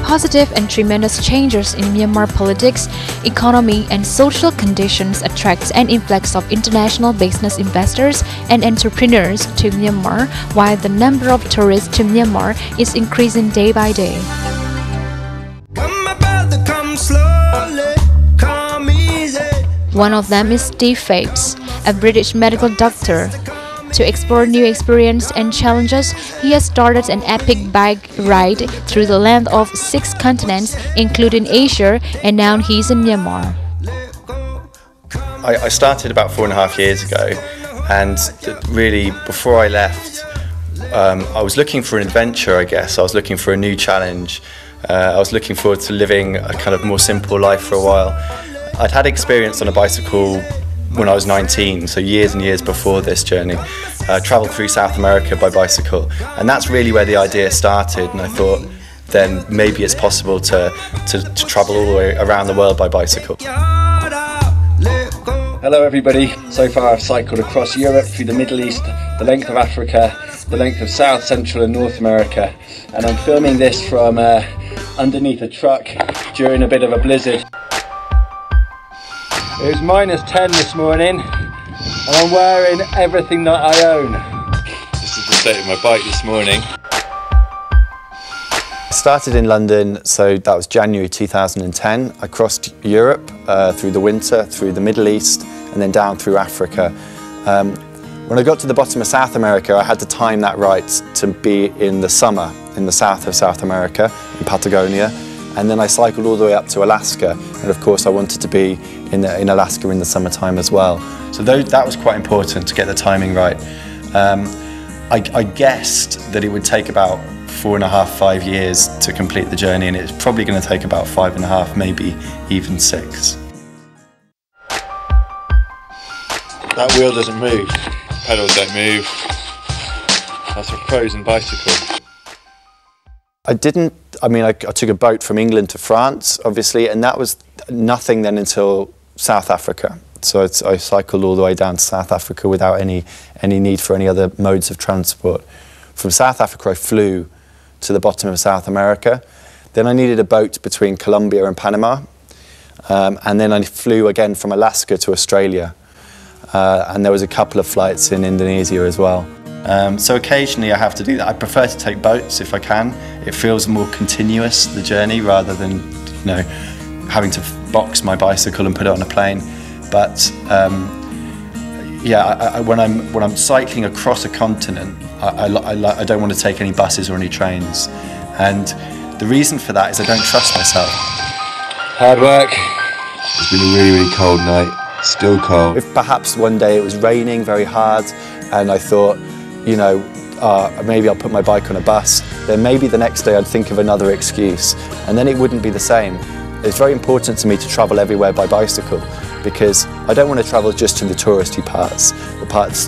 positive and tremendous changes in Myanmar politics, economy and social conditions attracts an influx of international business investors and entrepreneurs to Myanmar, while the number of tourists to Myanmar is increasing day by day. One of them is Steve Phapps, a British medical doctor. To explore new experiences and challenges, he has started an epic bike ride through the length of 6 continents, including Asia, and now he's in Myanmar. I started about 4.5 years ago, and really before I left, I was looking for an adventure, I guess. I was looking for a new challenge. I was looking forward to living a kind of more simple life for a while. I'd had experience on a bicycle when I was 19, so years and years before this journey. Travelled through South America by bicycle, and that's really where the idea started, and I thought then maybe it's possible to travel all the way around the world by bicycle. Hello everybody, so far I've cycled across Europe, through the Middle East, the length of Africa, the length of South, Central and North America, and I'm filming this from underneath a truck during a bit of a blizzard. It was -10 this morning, and I'm wearing everything that I own. This is the state of my bike this morning. I started in London, so that was January 2010. I crossed Europe through the winter, through the Middle East, and then down through Africa. When I got to the bottom of South America, I had to time that right to be in the summer, in the south of South America, in Patagonia. And then I cycled all the way up to Alaska, and of course I wanted to be in Alaska in the summertime as well. So that was quite important to get the timing right. I guessed that it would take about 4.5, 5 years to complete the journey, and it's probably going to take about 5.5, maybe even 6. That wheel doesn't move. Pedals don't move. That's a frozen bicycle. I took a boat from England to France, obviously, and that was nothing then until South Africa. So I cycled all the way down to South Africa without any need for any other modes of transport. From South Africa I flew to the bottom of South America. Then I needed a boat between Colombia and Panama. And then I flew again from Alaska to Australia. And there was a couple of flights in Indonesia as well. So occasionally I have to do that. I prefer to take boats if I can. It feels more continuous, the journey, rather than, you know, having to box my bicycle and put it on a plane. But yeah, when I'm cycling across a continent, I don't want to take any buses or any trains. And the reason for that is I don't trust myself. Hard work. It's been a really, really cold night. Still cold. If perhaps one day it was raining very hard and I thought, you know, maybe I'll put my bike on a bus, then maybe the next day I'd think of another excuse, and then it wouldn't be the same. It's very important to me to travel everywhere by bicycle, because I don't want to travel just to the touristy parts,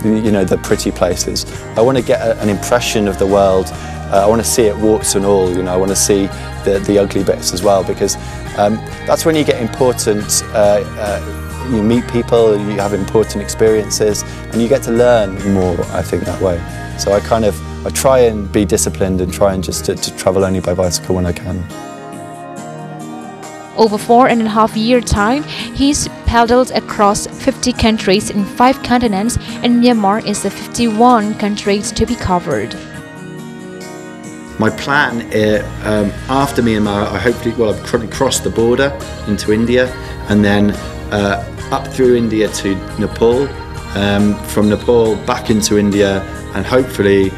you know, the pretty places. I want to get an impression of the world. I want to see it warts and all, you know, I want to see the ugly bits as well, because that's when you get important, you meet people, you have important experiences, and you get to learn more, I think, that way. So I try and be disciplined and try and just to travel only by bicycle when I can. Over 4.5 year time, he's paddled across 50 countries in 5 continents, and Myanmar is the 51 countries to be covered. My plan after Myanmar, I've currently crossed the border into India, and then up through India to Nepal, from Nepal back into India, and hopefully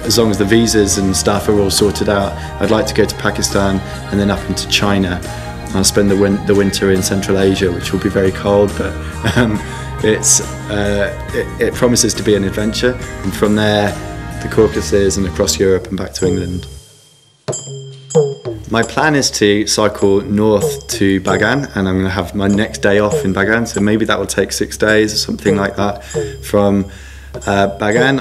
as long as the visas and stuff are all sorted out, I'd like to go to Pakistan and then up into China. I'll spend the winter in Central Asia, which will be very cold, but it promises to be an adventure. And from there, the Caucasus and across Europe and back to England. My plan is to cycle north to Bagan, and I'm going to have my next day off in Bagan, so maybe that will take 6 days or something like that. From Bagan,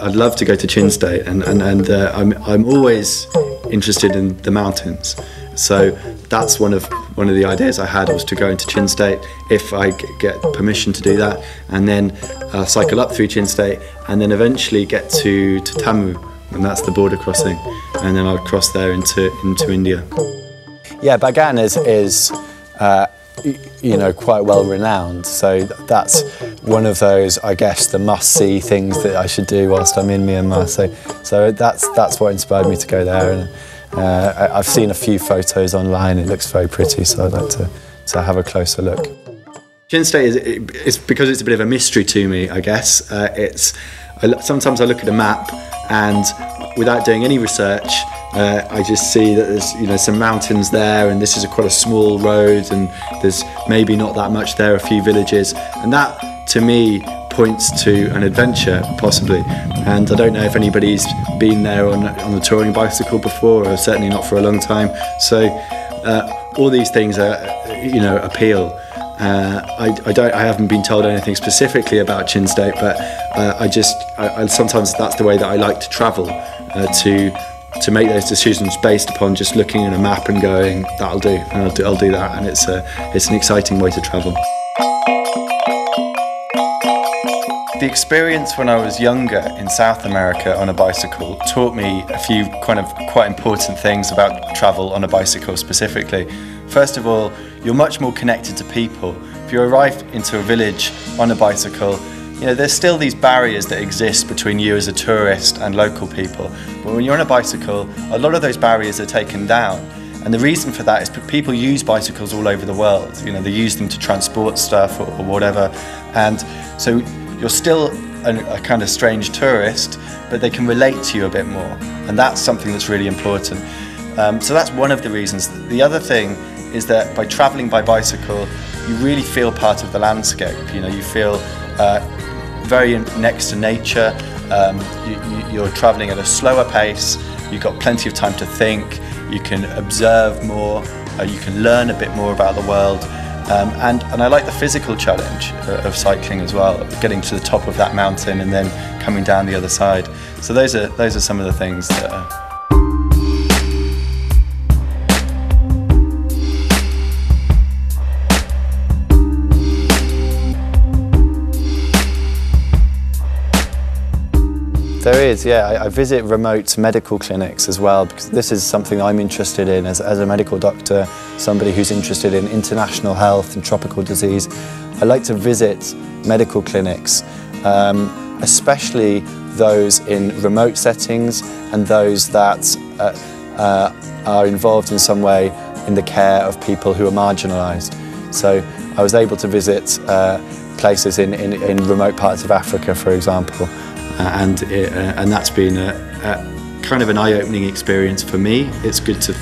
I'd love to go to Chin State, and I'm always interested in the mountains. So that's one of the ideas I had, was to go into Chin State if I get permission to do that, and then cycle up through Chin State, and then eventually get to Tamu, and that's the border crossing, and then I'll cross there into India. Yeah, Bagan is you know, quite well renowned, so that's one of those, I guess, the must-see things that I should do whilst I'm in Myanmar. So that's what inspired me to go there, and I've seen a few photos online. It looks very pretty, so I'd like to have a closer look. Chin State is because it's a bit of a mystery to me, I guess. Sometimes I look at a map and, without doing any research, I just see that there's, you know, some mountains there, and this is quite a small road, and there's maybe not that much there, a few villages, and that to me points to an adventure, possibly. And I don't know if anybody's been there on a touring bicycle before, or certainly not for a long time. So all these things are, you know, appeal. I haven't been told anything specifically about Chin State, but I sometimes that's the way that I like to travel, to make those decisions based upon just looking at a map and going, that'll do, and I'll do that, and it's an exciting way to travel. The experience when I was younger in South America on a bicycle taught me a few quite important things about travel on a bicycle specifically. First of all, you're much more connected to people. If you arrive into a village on a bicycle, you know, there's still these barriers that exist between you as a tourist and local people. But when you're on a bicycle, a lot of those barriers are taken down. And the reason for that is people use bicycles all over the world. You know, they use them to transport stuff or whatever. And so you're still a kind of strange tourist, but they can relate to you a bit more. And that's something that's really important. So that's one of the reasons. The other thing is that by traveling by bicycle, you really feel part of the landscape. You know, you feel very next to nature. You're traveling at a slower pace. You've got plenty of time to think. You can observe more. You can learn a bit more about the world. And I like the physical challenge of cycling as well, getting to the top of that mountain and then coming down the other side. So those are some of the things that There is, yeah. I visit remote medical clinics as well, because this is something I'm interested in as a medical doctor, somebody who's interested in international health and tropical disease. I like to visit medical clinics, especially those in remote settings and those that are involved in some way in the care of people who are marginalised. So I was able to visit places in remote parts of Africa, for example. And that's been a kind of an eye-opening experience for me. It's good to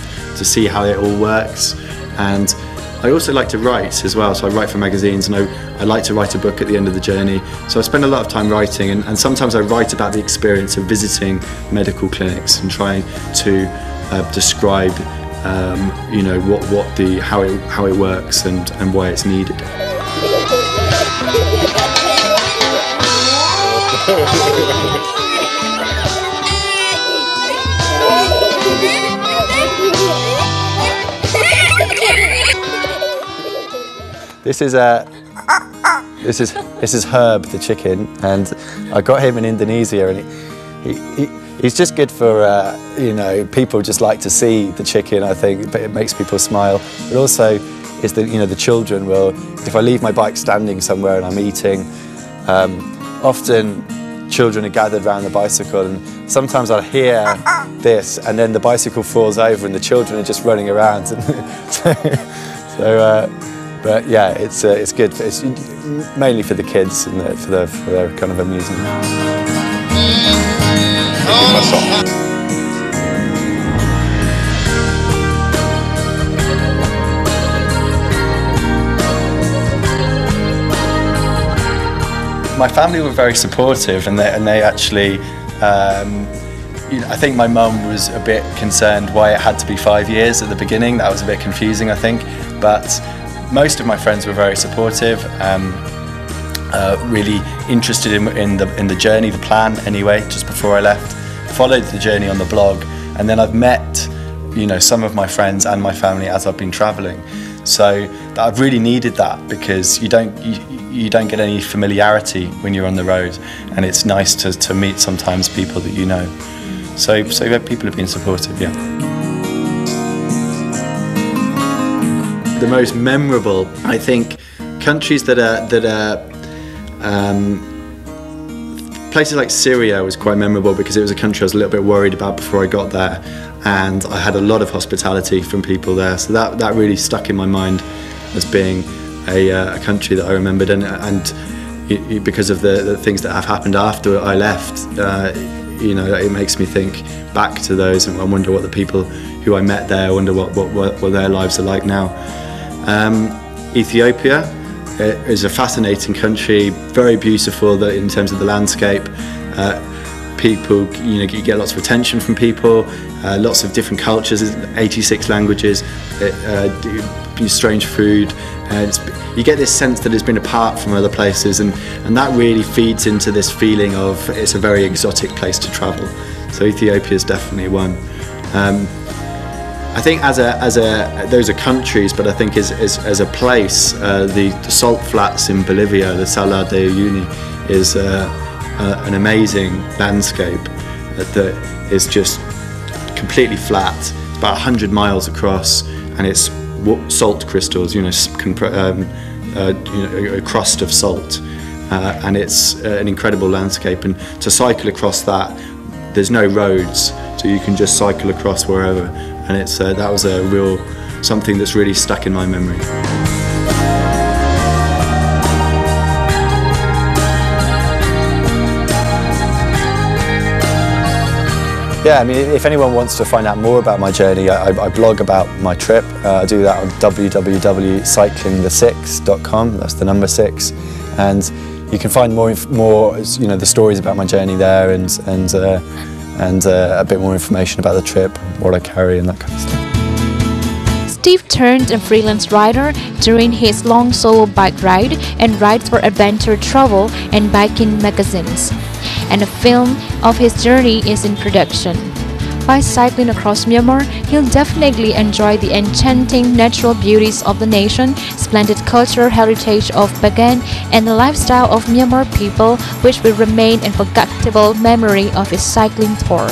see how it all works. And I also like to write as well, so I write for magazines, and I like to write a book at the end of the journey. So I spend a lot of time writing, and sometimes I write about the experience of visiting medical clinics and trying to describe you know, how it works and why it's needed. This is Herb the chicken, and I got him in Indonesia, and he's just good for you know, people just like to see the chicken, I think, but it makes people smile. But also is that, you know, the children will, if I leave my bike standing somewhere and I'm eating, often children are gathered around the bicycle, and sometimes I'll hear this, and then the bicycle falls over and the children are just running around. But yeah, it's good. It's mainly for the kids and for their kind of amusement. My family were very supportive, and they actually, you know, I think my mum was a bit concerned why it had to be 5 years at the beginning. That was a bit confusing, I think, but most of my friends were very supportive, really interested in the journey, the plan anyway, just before I left. Followed the journey on the blog, and then I've met, you know, some of my friends and my family as I've been travelling. So I've really needed that, because you don't get any familiarity when you're on the road, and it's nice to meet sometimes people that you know. So yeah, people have been supportive, yeah. The most memorable, I think, countries that are places like Syria was quite memorable because it was a country I was a little bit worried about before I got there, and I had a lot of hospitality from people there, so that really stuck in my mind as being a country that I remembered, and because of the things that have happened after I left, you know, it makes me think back to those, and I wonder what the people who I met there, I wonder what their lives are like now. Ethiopia is a fascinating country, very beautiful in terms of the landscape. People, you know, you get lots of attention from people, lots of different cultures, 86 languages, strange food. You get this sense that it's been apart from other places, and that really feeds into this feeling of it's a very exotic place to travel. So Ethiopia is definitely one. I think those are countries, but I think as a place, the salt flats in Bolivia, the Salar de Uyuni, is an amazing landscape that is just completely flat. It's about 100 miles across, and it's salt crystals, you know, a crust of salt, and it's an incredible landscape. And to cycle across that, there's no roads, so you can just cycle across wherever. And it's that was something that's really stuck in my memory. Yeah, I mean, if anyone wants to find out more about my journey, I blog about my trip. I do that on www.cyclingthe6.com. That's the number 6, and you can find more, you know, the stories about my journey there, and a bit more information about the trip, what I carry, and that kind of stuff. Steve turned a freelance writer during his long solo bike ride and writes for adventure travel and biking magazines. And a film of his journey is in production. By cycling across Myanmar, he'll definitely enjoy the enchanting natural beauties of the nation, splendid cultural heritage of Bagan, and the lifestyle of Myanmar people, which will remain an unforgettable memory of his cycling tour.